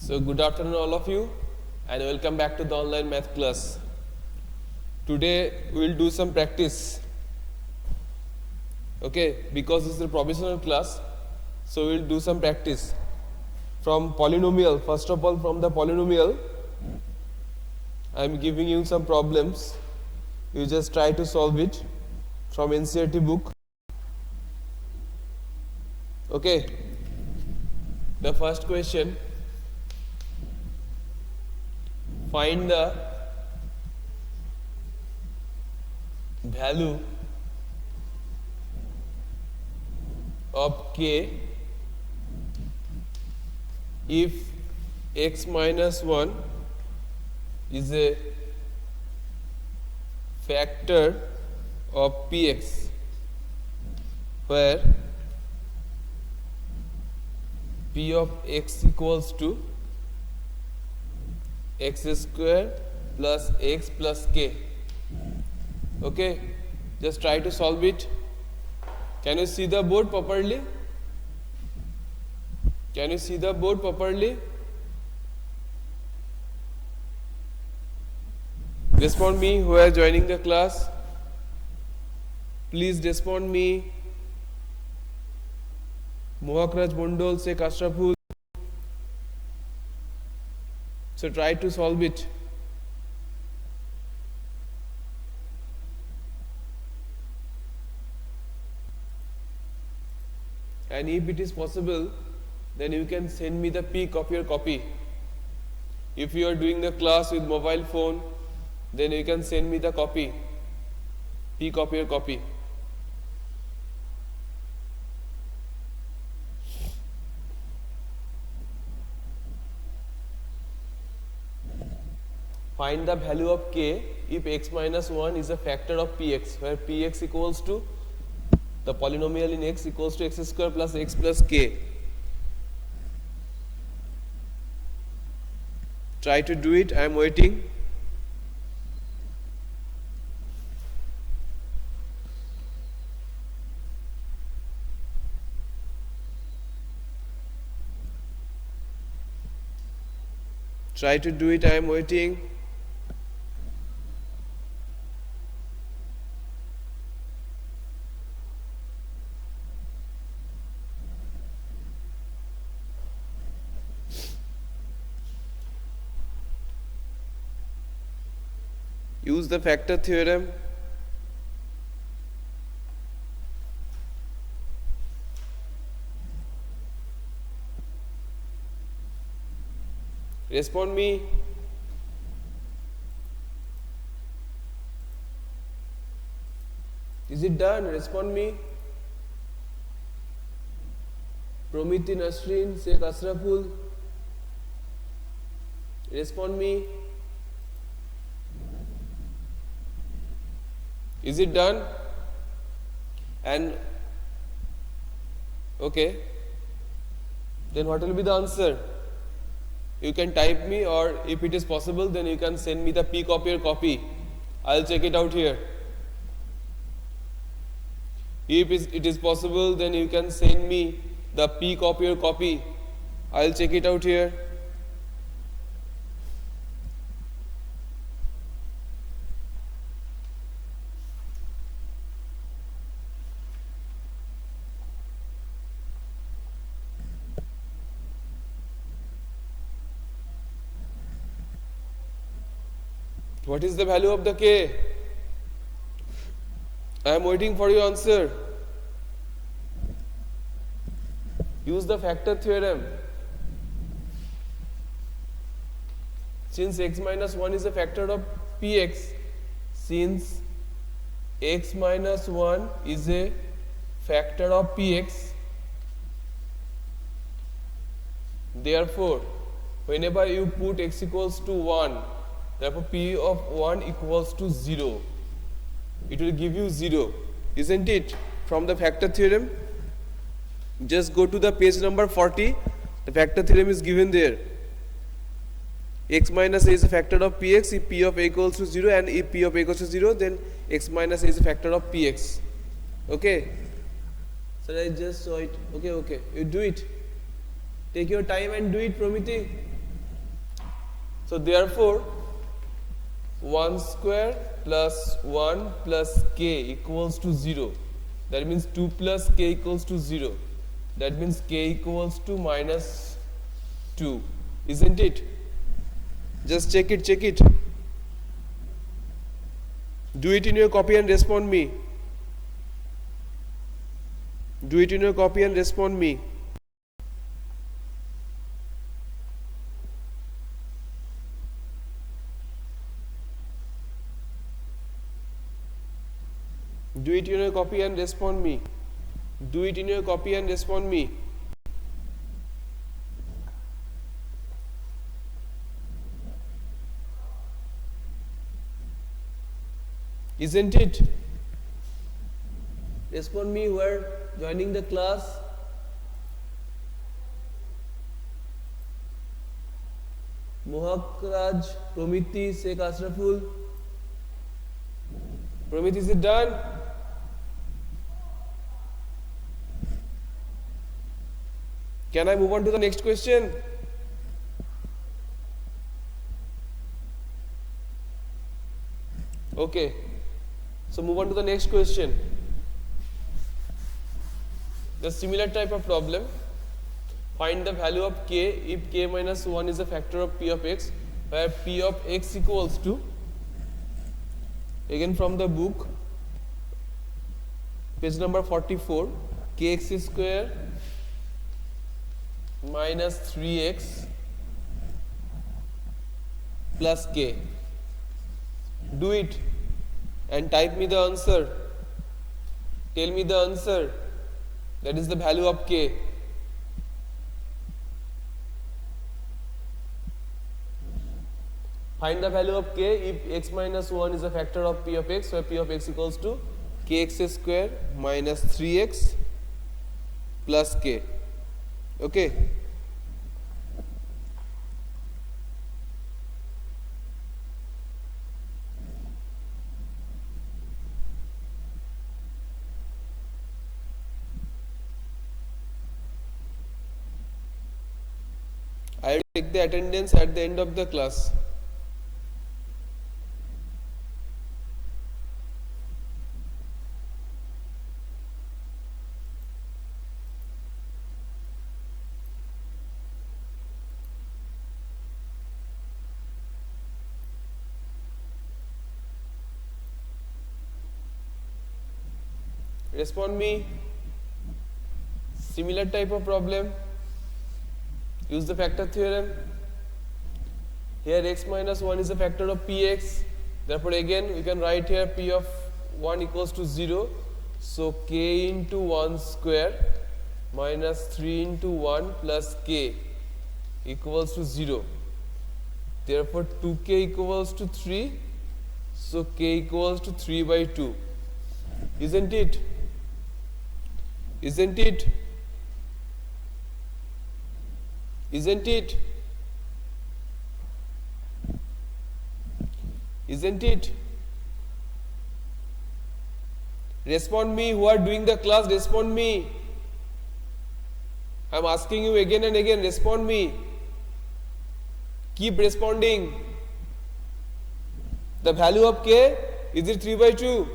So good afternoon all of you and welcome back to the online math class. Today we will do some practice. Okay, because this is a provisional class, so we will do some practice from polynomial. First of all, from the polynomial, I am giving you some problems. You just try to solve it from NCERT book. Okay, the first question. Find the value of k if x minus 1 is a factor of px, where p of x equals to x square plus x plus k. Okay, just try to solve it. Can you see the board properly? Can you see the board properly? Respond me who are joining the class. Please respond me. Mohakraj Mondol, Sheikh Ashraful. So try to solve it. And if it is possible, then you can send me the peek of your copy. If you are doing the class with mobile phone, then you can send me the copy, peek of your copy. Find the value of k if x minus 1 is a factor of px, where px equals to the polynomial in x equals to x square plus x plus k. Try to do it. I am waiting. Try to do it. I am waiting. Use the factor theorem. Respond me. Is it done? Respond me. Promiti Nasrin, Sheikh Ashraful. Respond me. Is it done? And okay, then what will be the answer? You can type me, or if it is possible, then you can send me the peek of your copy. I'll check it out here. If it is possible, then you can send me the peek of your copy. I'll check it out here. What is the value of the k? I am waiting for your answer. Use the factor theorem. Since x minus 1 is a factor of px, since x minus 1 is a factor of px, therefore, whenever you put x equals to 1, therefore p of 1 equals to 0. It will give you 0, isn't it? From the factor theorem. Just go to the page number 40. The factor theorem is given there. X minus a is a factor of px if p of a equals to 0, and if p of a equals to 0, then x minus a is a factor of px. Okay? So I just saw it. Okay. You do it. Take your time and do it, Promiti. So therefore 1 square plus 1 plus k equals to 0. That means 2 plus k equals to 0. That means k equals to minus 2. Isn't it? Just check it, check it. Do it in your copy and respond me. Do it in your copy and respond me. Do it in your copy and respond me. Do it in your copy and respond me. Isn't it? Respond me who are joining the class. Mohak Raj, Promiti, Sheikh Ashraful. Promiti, is it done? Can I move on to the next question? Okay. So move on to the next question. The similar type of problem. Find the value of k if k minus 1 is a factor of p of x, where p of x equals to, again from the book, page number 44, kx square minus 3x plus k. Do it and type me the answer. Tell me the answer. That is the value of k. Find the value of k if x minus 1 is a factor of p of x, where p of x equals to kx square minus 3x plus k. Okay. I will take the attendance at the end of the class. Respond me. Similar type of problem. Use the factor theorem. Here x minus 1 is a factor of px. Therefore again we can write here p of 1 equals to 0. So k into 1 square minus 3 into 1 plus k equals to 0. Therefore 2k equals to 3. So k equals to 3 by 2. Isn't it? Isn't it? Isn't it? Isn't it? Respond me who are doing the class, respond me. I am asking you again and again, respond me. Keep responding. The value of k, is it 3 by 2?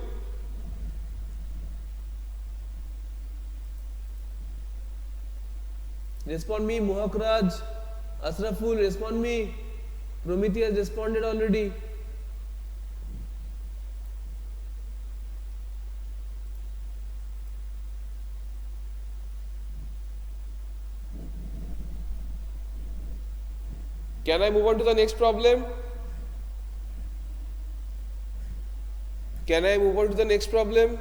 Respond me, Mohak Raj, Ashraful, respond me. Promiti has responded already. Can I move on to the next problem? Can I move on to the next problem?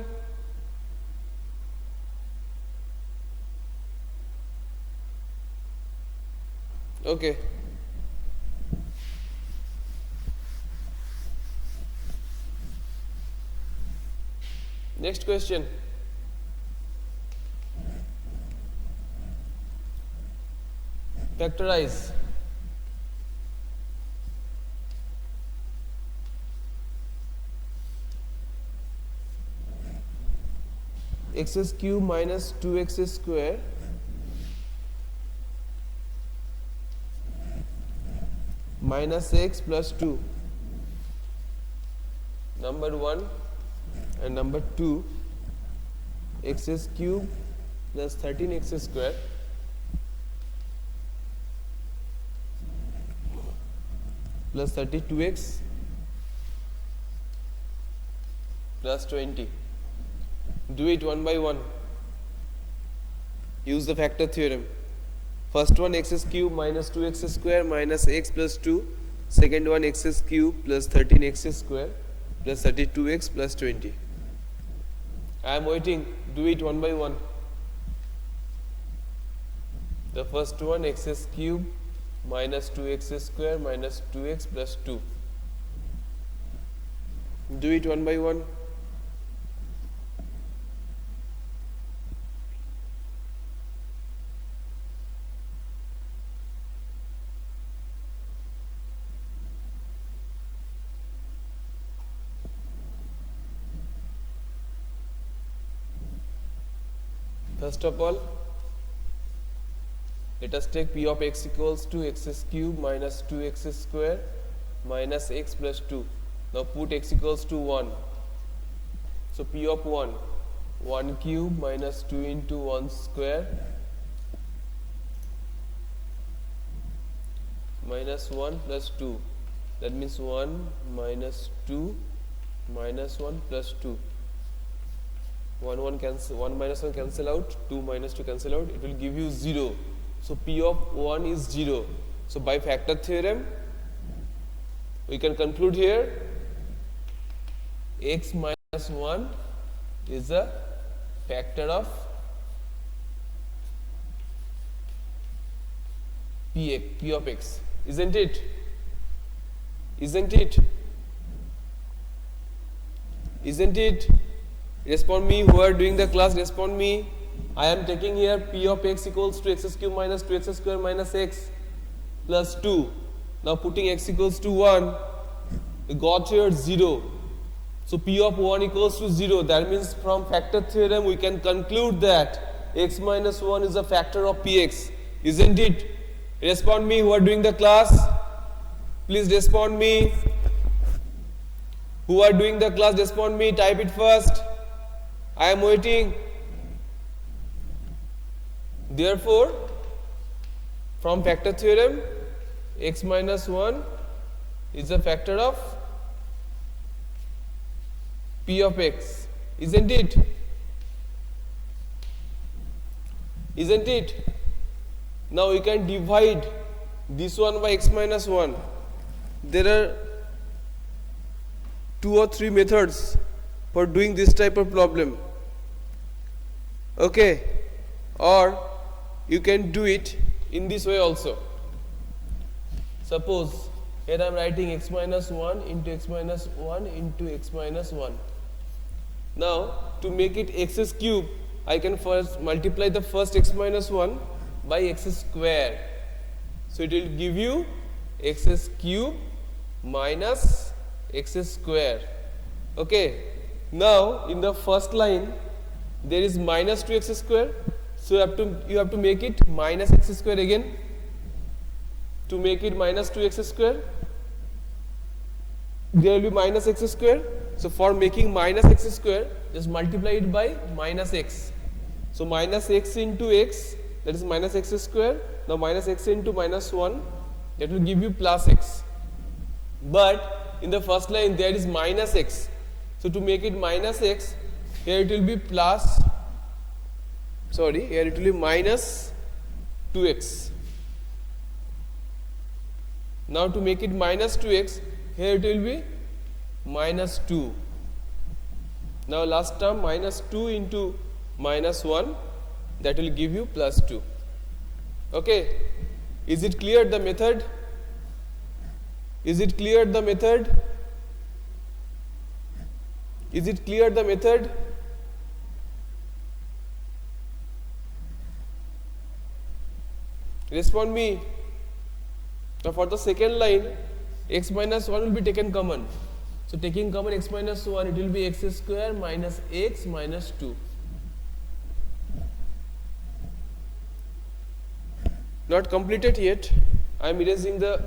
Okay. Next question. Factorize. X cube minus 2x square minus x plus 2. Number 1 and number 2, x cube plus 13x square plus 32x plus 20. Do it one by one. Use the factor theorem. First one, x cube minus 2x square minus x plus 2. Second one, x cube plus 13x square plus 32x plus 20. I am waiting. Do it one by one. The first one, x cube minus 2x square minus 2x plus 2. Do it one by one. First of all, let us take P of x equals to x cube minus 2x square minus x plus 2. Now put x equals to 1. So P of 1 cube minus 2 into 1 square minus 1 plus 2. That means 1 minus 2 minus 1 plus 2. 1 minus 1 cancel out, 2 minus 2 cancel out, it will give you 0. So P of 1 is 0. So by factor theorem, we can conclude here x minus 1 is a factor of P of x. Isn't it? Isn't it? Isn't it? Respond me, who are doing the class, respond me. I am taking here P of x equals to x cube minus 2x square minus x plus 2. Now putting x equals to 1, we got here 0. So P of 1 equals to 0. That means from factor theorem we can conclude that x minus 1 is a factor of Px. Isn't it? Respond me, who are doing the class. Please respond me. Who are doing the class, respond me. Type it first. I am waiting. Therefore, from factor theorem, x minus 1 is a factor of P of x. Isn't it? Isn't it? Now we can divide this one by x minus 1. There are 2 or 3 methods for doing this type of problem. Okay, or you can do it in this way also. Suppose here I am writing x minus 1 into x minus 1 into x minus 1. Now to make it x cube, I can first multiply the first x minus 1 by x square. So it will give you x cube minus x square. Okay. Now in the first line there is minus 2x square. So you have to make it minus x square again. To make it minus 2x square, there will be minus x square. So for making minus x square, just multiply it by minus x. So minus x into x, that is minus x square. Now minus x into minus 1, that will give you plus x. But in the first line there is minus x. So to make it minus x, here it will be plus, sorry, here it will be minus 2x. Now to make it minus 2x, here it will be minus 2. Now last term minus 2 into minus 1, that will give you plus 2. Okay. Is it clear the method? Is it clear the method? Is it clear the method? Respond me. Now for the second line, x minus 1 will be taken common. So taking common x minus 1, it will be x square minus x minus 2. Not completed yet. I am erasing the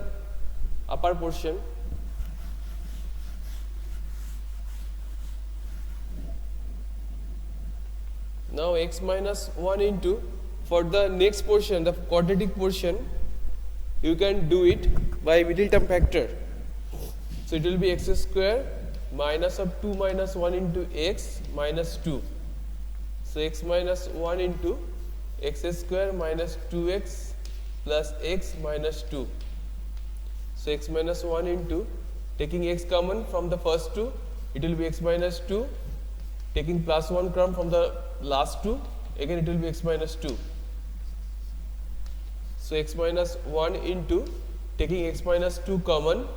upper portion. Now x minus 1 into, for the next portion, the quadratic portion, you can do it by middle term factor. So it will be x square minus of 2 minus 1 into x minus 2. So x minus 1 into x square minus 2x plus x minus 2. So x minus 1 into, taking x common from the first two, it will be x minus 2. Taking plus 1 term from the last two, again it will be x minus 2. So x minus 1 into, taking x minus 2 common,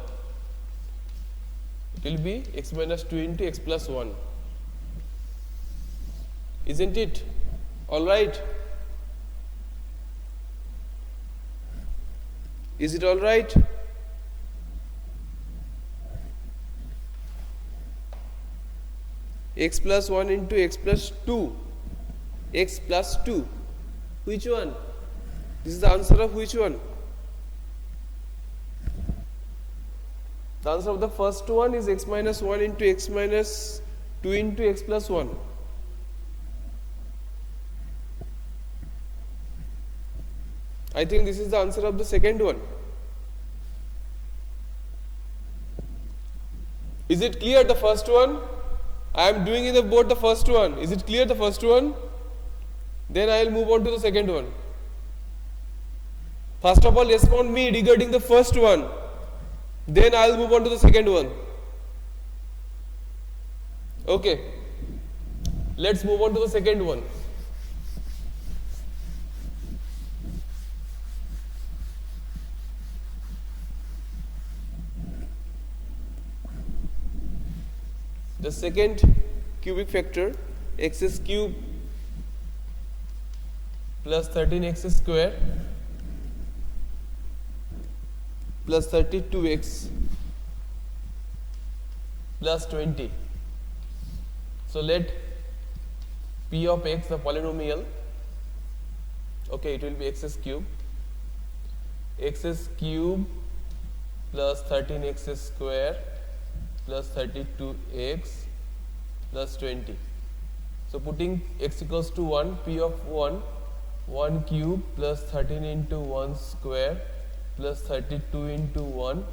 it will be x minus 2 into x plus 1. Isn't it? Alright? Is it alright? X plus 1 into x plus 2. X plus 2. Which one? This is the answer of which one? The answer of the first one is x minus 1 into x minus 2 into x plus 1. I think this is the answer of the second one. Is it clear, the first one? I am doing in the board the first one. Is it clear, the first one? Then I will move on to the second one. First of all, respond me regarding the first one. Then I will move on to the second one. Okay. Let's move on to the second one. The second cubic factor, x cube plus 13x square plus 32x plus 20. So let p of x, the polynomial, okay, it will be x cube plus 13x square plus 32x plus 20. So putting x equals to 1, p of 1 cube plus 13 into 1 square plus 32 into 1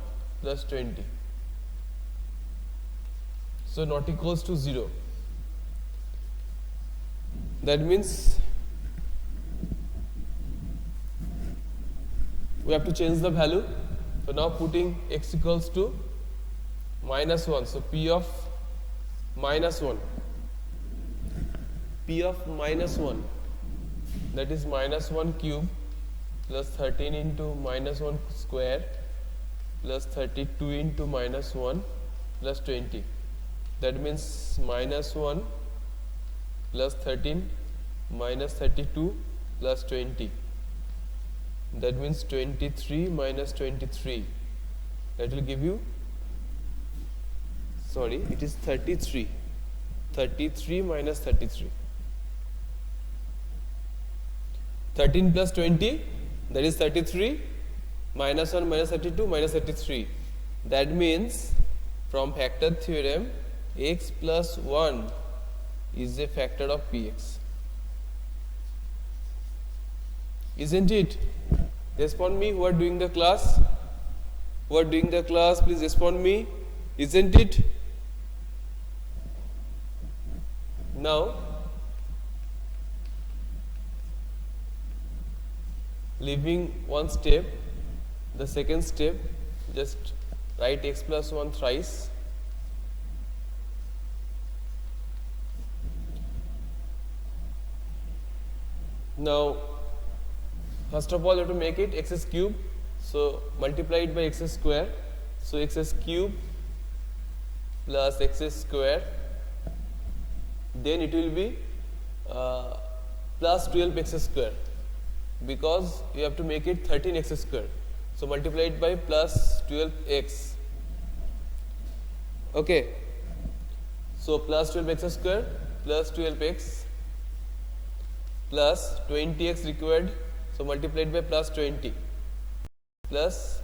plus 20. So not equals to 0. That means we have to change the value. So now putting x equals to minus 1. So p of minus 1. P of minus 1, that is minus 1 cube plus 13 into minus 1 square plus 32 into minus 1 plus 20. That means minus 1 plus 13 minus 32 plus 20. That means 23 minus 23. That will give you, sorry, it is 33. 33 minus 33. 13 plus 20, that is 33, minus 1 minus 32 minus 33. That means from factor theorem, x plus 1 is a factor of px. Isn't it? Respond me who are doing the class. Who are doing the class, please respond me. Isn't it? Now, leaving one step, the second step, just write x plus 1 thrice. Now, first of all, you have to make it x cube. So, multiply it by x square. So, x cube plus x square. Then it will be plus 12x square, because you have to make it 13x square. So multiply it by plus 12x. Okay. So plus 12x square plus 12x plus 20x required. So multiply it by plus 20 plus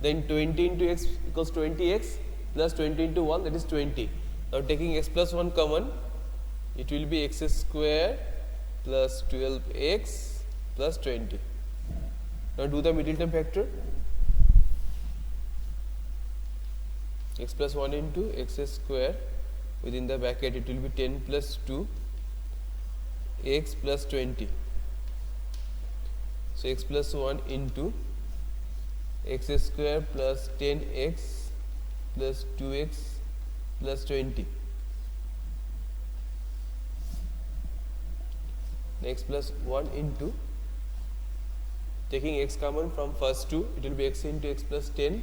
then 20 into x equals 20x plus 20 into 1, that is 20. Now taking x plus 1 common, it will be x square plus 12x plus 20. Now do the middle term factor. X plus 1 into x square, within the bracket it will be 10 plus 2 x plus 20. So x plus 1 into x square plus 10x plus 2x plus 20. X plus 1 into, taking x common from first 2, it will be x into x plus 10,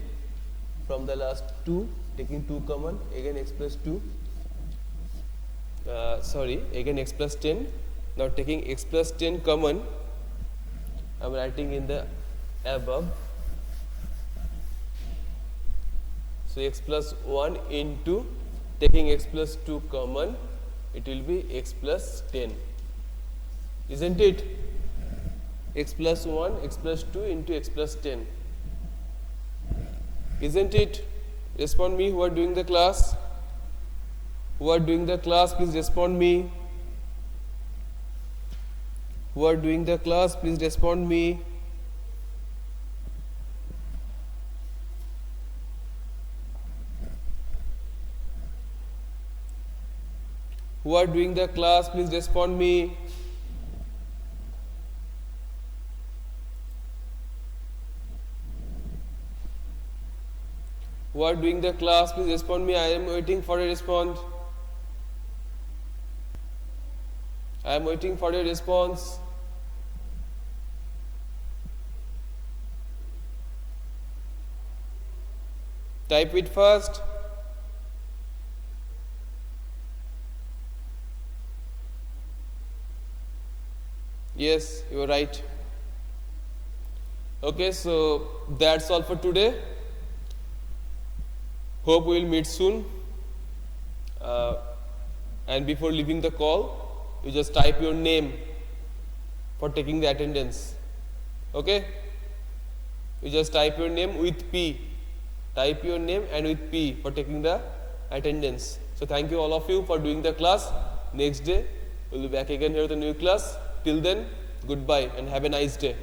from the last 2 taking 2 common, again x plus 2, again x plus 10. Now taking x plus 10 common, I am writing in the above. So x plus 1 into, taking x plus 2 common, it will be x plus 10, isn't it? X plus 1, x plus 2 into x plus 10, isn't it? Respond me who are doing the class. Who are doing the class, please respond me. Who are doing the class, please respond me. Who are doing the class, please respond me. Who are doing the class, please respond me. I am waiting for a response. I am waiting for a response. Type it first. Yes, you are right. Okay, so that's all for today. Hope we will meet soon. And before leaving the call, you just type your name for taking the attendance. Okay? You just type your name with P. Type your name and with P for taking the attendance. So thank you all of you for doing the class. Next day, we'll be back again here with a new class. Till then, goodbye and have a nice day.